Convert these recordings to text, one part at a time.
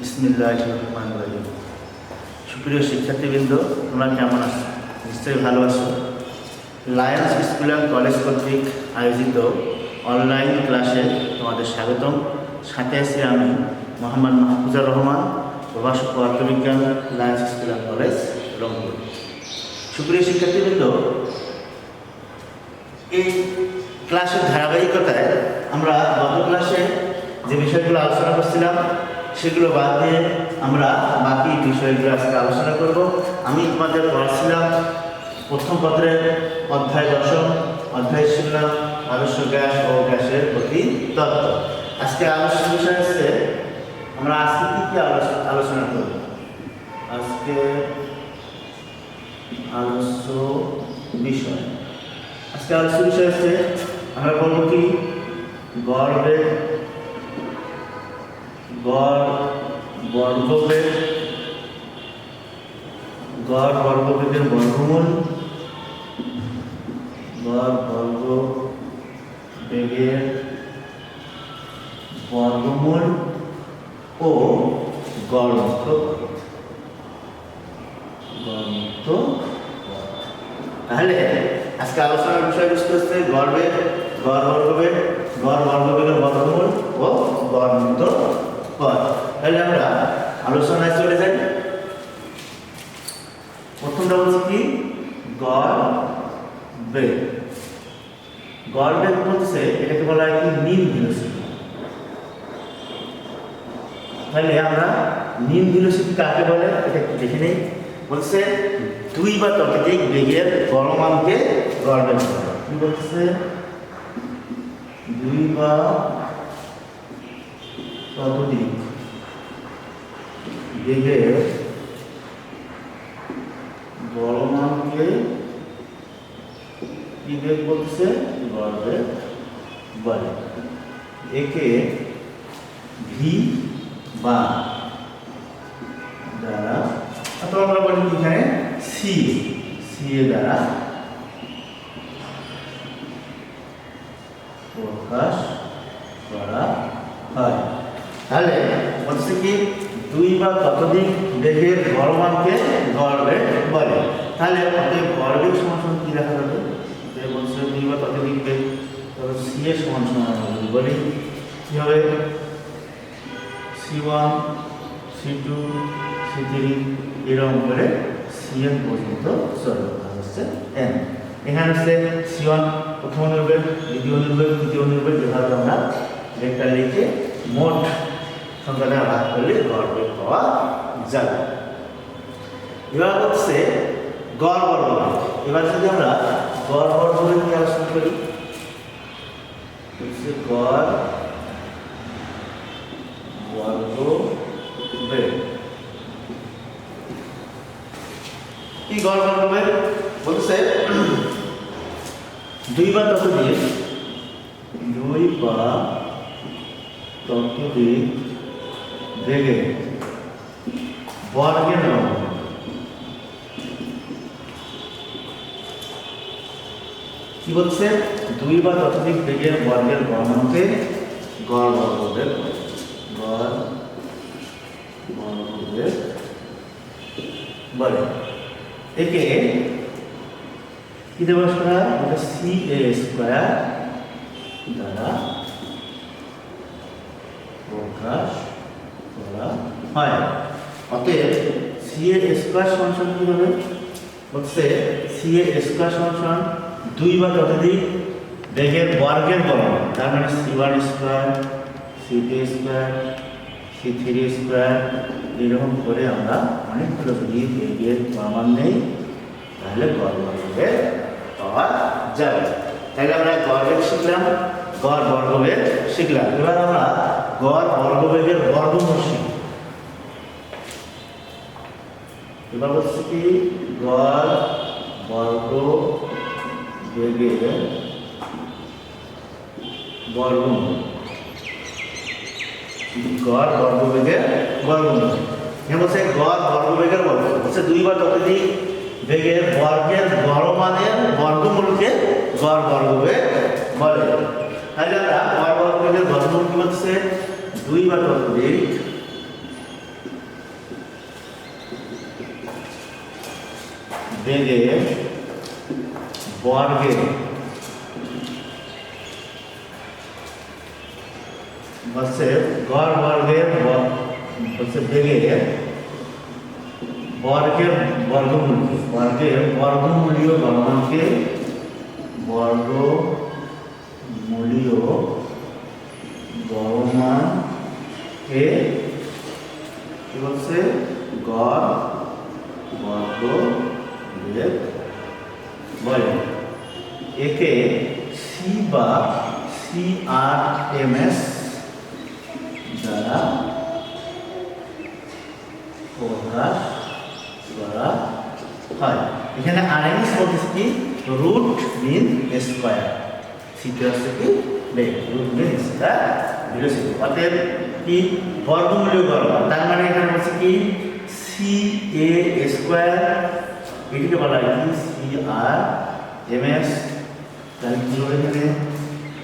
বিসমিল্লাহির রহমানির রহিম। সুপ্রিয় শিক্ষার্থীবৃন্দ, তোমরা কেমন আছো? নিশ্চয়ই ভালো আছো। লায়ন্স স্কুল অ্যান্ড কলেজ কর্তৃক আয়োজিত অনলাইন ক্লাসে তোমাদের স্বাগতম। সাথে আছি আমি মোহাম্মদ মাহফুজুর রহমান, প্রভাষক পদার্থবিজ্ঞান, Lions school and college, Rangpur. সুপ্রিয় শিক্ষার্থীবৃন্দ, এই ক্লাসের ধারাবাহিকতায় আমরা গত ক্লাসে যে বিষয়গুলো আলোচনা করছিলাম সেগুলো বাদ দিয়ে আমরা বাকি বিষয়গুলো আজকে আলোচনা করব। আমি তোমাদের পড়াচ্ছিলাম প্রথম পত্রের অধ্যায় 10, অধ্যায় ছিল আদর্শ গ্যাস ও গ্যাসের গতি তত্ত্ব। আজকে আলোচনা বিষয় হচ্ছে আমরা আজকে কি আলোচনা করব। আজকে আলোচ্য বিষয় হচ্ছে আমরা বলবো কি গড় বর্গবেগের বর্গমূল, গড় বর্গবেগের বর্গমূল ও গড়মুক্ত পথ। তাহলে আজকে আলোচনার বিষয়বস্তু হচ্ছে গড় বর্গবেগের বর্গমূল ও গড়মুক্ত পথ। তাহলে আমরা আলোচনায় চলে যাই। প্রথমটা বলছি কি গড় বেগ বলছে এটাকে বলা হয় কি মিন ভেলোসিটি। তাহলে আমরা মিন ভেলোসিটি কাকে বলে এটা দেখে নেই। বলছে দুই বা ততোধিক বেগের গড়মানকে গড় বেগ বলে। কি বলছে? দুই বা ততোধিক বেগের গড়মানকে কি বেগ বলছে? গড় বেগ বলে। একে ভি বা দ্বারা অথবা আমরা বলি এখানে সি এ দ্বারা প্রকাশ করা হয়। তাহলে বলছে কি দুই বা ততোধিক বেগের গড়মানকে গড় বেগ বলে। তাহলে অতএব গড় বেগ সমান কি লেখা যাবে? বলছে দুই বা ততোধিক বেগ, তবে সি এর সমান আমরা বলি কি হবে? C1 C2 C3 এরকম করে Cn পর্যন্ত চলে হচ্ছে n। এখানে হচ্ছে C1 প্রথম অনুবেগ, দ্বিতীয় অনুবেগ, তৃতীয় অনুবেগ, যেভাবে আমরা বেগটা লিখে মোট সংখ্যাটা ভাগ করলে গড় বেগ পাওয়া যাবে। এবার হচ্ছে গড় বর্গবেগ। এবার যদি আমরা গড় বর্গবেগ নিয়ে আলোচনা করি, হচ্ছে গড় বর্গবেগ। কি গড় বর্গবেগ? বলছে দুই বা ততোধিক বেগের বর্গের বর্গমূল। কি বলছে? দুই বা ততোধিক বেগের বর্গের বর্গমূলকে গড় বর্গবেগ বলে। একে কি দেবো? CA² দ্বারা প্রকাশ করা হয়। অতএব CA² সমান কি হবে? বলছে CA² সমান দুই বা ততোধিক বেগের বর্গের বর্গমূল। তার মানে C1² C2² C3² এরকম করে আমরা অনেকগুলো যদি বেগের প্রমাণ নেই তাহলে গড় বর্গবেগ পাওয়া যাবে। তাহলে আমরা গড় বেগ শিখলাম, গড় বর্গবেগ শিখলাম। এবার আমরা গড় বর্গবেগের বর্গমূল শিখব। এবার বলছি কি গড় বর্গবেগের বর্গমূল। গড় বর্গবেগের বর্গমূল বলছে গড় বর্গবেগের বর্গমূল হচ্ছে দুই বা ততোধিক বেগের বর্গের গড়মানের বর্গমূলকে গড় বর্গবেগ বলে। তাহলে আমরা গড় বর্গবেগের বর্গমূল কি হচ্ছে 2 বা ততোধিক বেগের বর্গের হচ্ছে গড় বর্গের হচ্ছে বেগের বর্গমূলীয় গণমানকে গণমানকে কি বলছে গড় বর্গ বেগ বলে। একে সি বা CRMS দ্বারা প্রকাশ করা হয়। এখানে RMS বলতেছে কি রুট মিন স্কয়ার, সিতে আসছে কি বেগ রুট মিন স্কয়ার ভেলোসিটি, অতএব কি বর্গমূলীয় গড়, তার মানে এখানে বলছে কি CA স্কয়ার, এটিকে বলা হয় কি CRMS। তাহলে কি হবে এখানে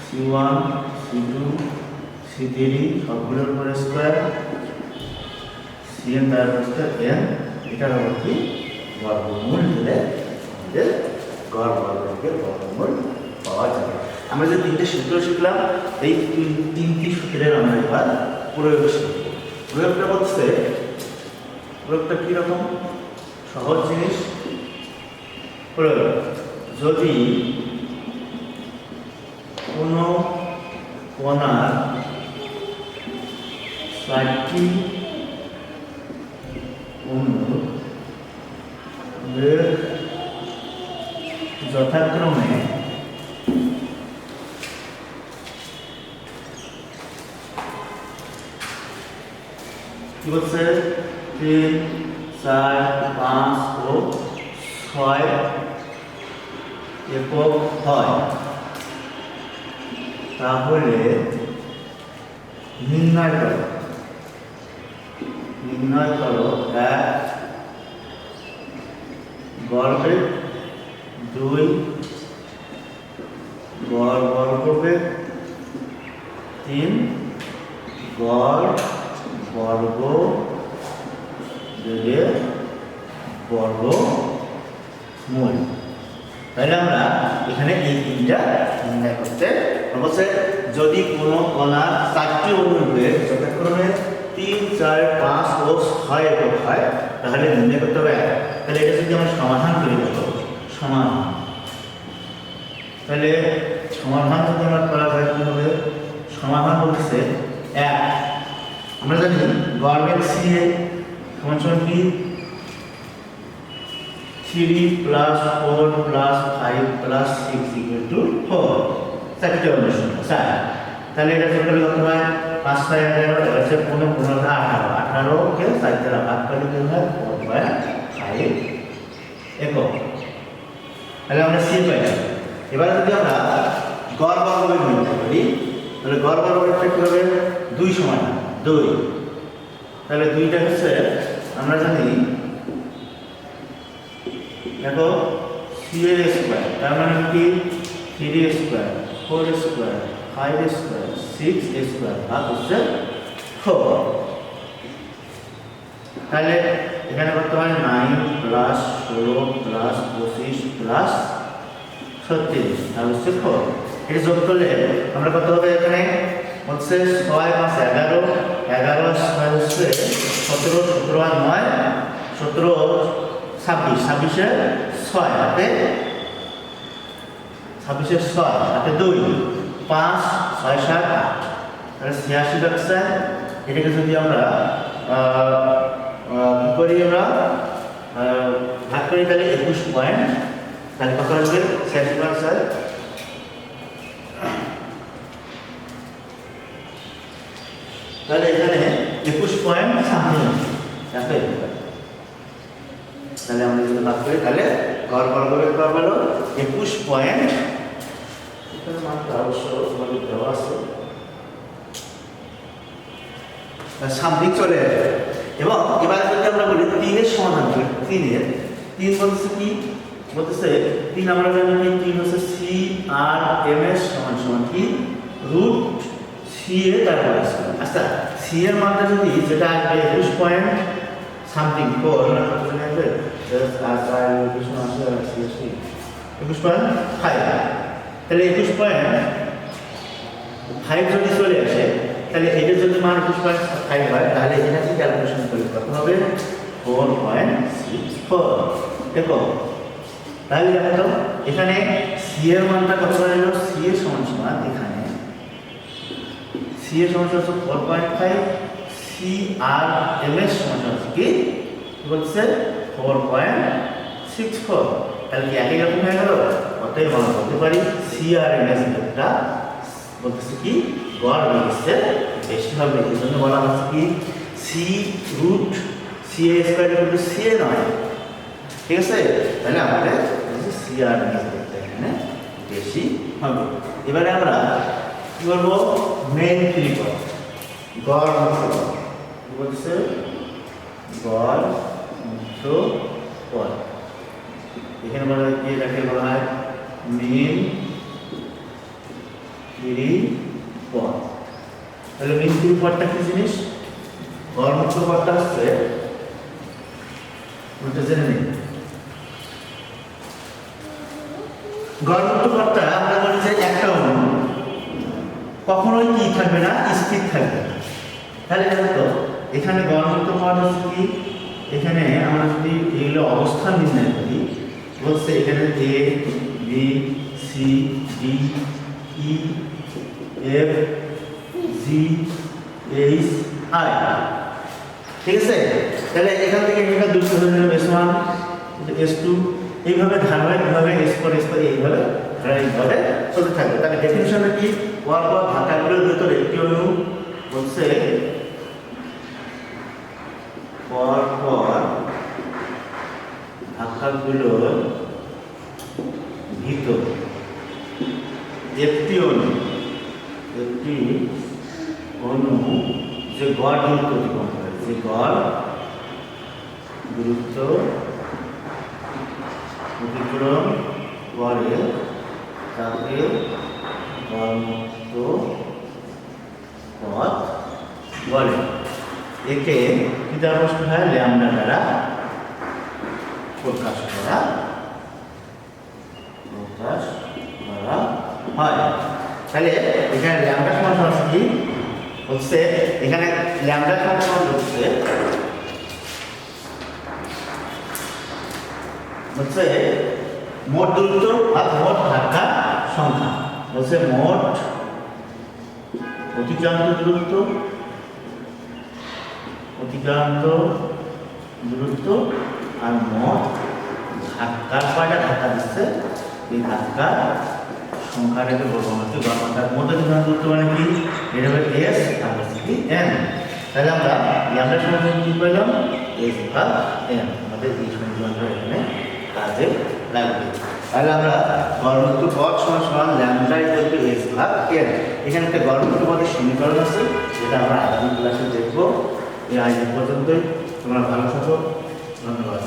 C1 C2 C3 সবগুলোর উপর স্কয়ার CN তার হচ্ছে n, এটার আবার কি বর্গমূল দিলে আমাদের গড় বর্গের বর্গমূল পাওয়া যাবে। আমরা যে তিনটে সূত্র শিখলাম, এই তিনটি সূত্রের আমরা এবার প্রয়োগ শিখব। প্রয়োগটা বলছে, প্রয়োগটা কীরকম? সহজ জিনিস। প্রয়োগ, যদি কোনো কণার 4টি অনুর যথাক্রমে কি বলছে 3, 4, 5 ও 6 একক হয়, তাহলে নির্ণয় করো এক গড় বেগ, 2 গড় বর্গ বেগ, 3 গড় বর্গ বেগের বর্গমূল। তাহলে আমরা এখানে এই তিনটা নির্ণয় করতে বলছে, যদি কোনো কণার 4টি অনুর বেগ যথাক্রমে 3, 4, 5 ও 6 একক হয়, তাহলে নির্ণয় করতে হবে এক। তাহলে এটা যদি আমরা সমাধান করি, সমাধান, তাহলে সমাধান যদি আমরা করা যায় কি হবে? সমাধান বলতেছে এক, আমরা জানি গড় বেগ CA সমান কি 3 + 4 + 5 + 6 = 4, 4টি অনুর সংখ্যা 4। তাহলে এটা টোটাল কত হয়? 5, 6, 11, হচ্ছে 15, 15, 18, 18কে 4 দ্বারা ভাগ করলে কি হয়? 4/5 একক। তাহলে আমরা সি পাইলাম। এবারে যদি আমরা গড় বর্গবেগ নির্ণয় করি, তাহলে গড় বর্গবেগটা কি হবে? 2 সমান 2। তাহলে 2টা হচ্ছে আমরা জানি, দেখো CA স্কয়ার, তার মানে কি 3 স্কয়ার, 4 স্কয়ার, 5 স্কয়ার, 6 স্কয়ার ভাগ হচ্ছে 4। তাহলে এখানে করতে হয় 9 + 16 + 25 + 36 আর হচ্ছে 4। এটা যোগ করলে আমরা কত হবে? এখানে হচ্ছে 6 + 5 11, 11 + 6 হচ্ছে 17, 17 আর 9 17, 26, 26 এর 6 হাতে 26 এর 6 হাতে 2, 5, 6, 7, 8, তাহলে 86 লাগছে। এটাকে যদি আমরা কি করি, আমরা ভাগ করি, তাহলে 21 পয়েন্ট, তাহলে কত আসবে? 86 + 4, তাহলে এখানে 21 পয়েন্ট সামথিং আসবে। তাহলে আমরা যদি ভাগ করি, তাহলে গড় বর্গবেগ পাবো 21 পয়েন্ট, এখানে মাত্র অবশ্য তোমাদের দেওয়া আছে, সামথিং চলে আসবে। এবং এবার যদি আমরা বলি 3 এর সমাধান করি, 3 বলতেছে কি? বলতেছে 3 আমরা জানি 3 হচ্ছে CRMS সমান কি √C সি এ তারপর স্কয়ার। আচ্ছা সি এর মানটা যদি যেটা আসবে 21 পয়েন্ট সামথিং 4 না কত জানি আসবে, জাস্ট আর কিছু আসবে সি 21.5, তাহলে 21.5 যদি চলে আসে তাহলে এটা যদি মান 21.5 হয় তাহলে এটাকে ক্যালকুলেশন করে কত হবে 4.64। দেখো তাহলে দেখো তো এখানে সি এর মানটা কত হয়ে গেল, সি এর সমান এখানে সি এর সমান 4.5, সি আর এম এর সমান কি বলছে 4.64, তাহলে কি একই রকম হয়ে গেল। অতএব আমরা বলতে পারি সি আর এম এর ক্ষেত্রটা বলতেছে কি গড় বলতেছে বেশি হবে। এই জন্য বলা হচ্ছে কি C root C A square equal to C A নয়, ঠিক আছে। তাহলে আমাদের সি আর এম এর ক্ষেত্রে এখানে বেশি হবে। এবারে আমরা কি করবো মেইন ত্রিকোণ গড় মুক্ত কি বলছে গড় মুক্ত পদ, এখানে বলা হয় কি এটাকে বলা হয় মেইন ত্রিপদ। তাহলে মেইন ত্রিপদটা কি জিনিস, গড় মুক্ত পদটা হচ্ছে ওটা জেনে নিন। গড় মুক্ত পদটা আমরা বলি যে একটা অনু কখনোই কি থাকবে না, স্থির থাকবে না। তাহলে দেখো তো এখানে গড় মুক্ত পদ হচ্ছে কি, এখানে আমরা যদি এগুলো অবস্থান নির্ণয় করি বলছে এখানে A B C D E F G H I, ঠিক আছে। তাহলে এখান থেকে এখানে দুটো ধরে নেব S1 S2 এইভাবে ধারাবাহিকভাবে S4 S4 এইভাবে ধারাবাহিকভাবে চলতে থাকবে। তাহলে ডেফিনিশনে কি পরপর ধাক্কাগুলোর ভিতরে একটি অণু বলছে পরপর ধাক্কাগুলোর ভিতর একটি অণু যে গড় দূরত্ব অতিক্রম করে, যে গড় দূরত্ব অতিক্রম করে তাকে গড়মুক্ত পথ বলে। একে কি দ্বারা প্রশ্ন হয়, ল্যামডা দ্বারা প্রকাশ করা হয়। তাহলে এখানে ল্যামডা সমান কি হচ্ছে, এখানে ল্যামডা সমান হচ্ছে মোট দূরত্ব আর মোট ধাক্কা সংখ্যা, বলছে মোট অতিক্রান্ত দূরত্ব আর মোট ধাক্কার কয়টা ধাক্কা দিচ্ছে এই ধাক্কার সংখ্যাটাকে বলবো আমাকে গড়টার মধ্যে দূরত্ব মানে কি এটা হবে এস আর হচ্ছে কি এন। তাহলে আমরা ল্যামডা সমান কি পেলাম এস ভাগ এন, আমাদের এই সমীকরণটা এখানে কাজে লাগবে। তাহলে আমরা গড়মুক্ত পথ সমান ল্যামডা ইকুয়াল টু এস ভাগ এন, এখানে একটা গড়মুক্ত পথের সমীকরণ আছে যেটা আমরা আগামী ক্লাসে দেখবো। এই আজ পর্যন্তই, তোমরা ভালো থাকো, ধন্যবাদ।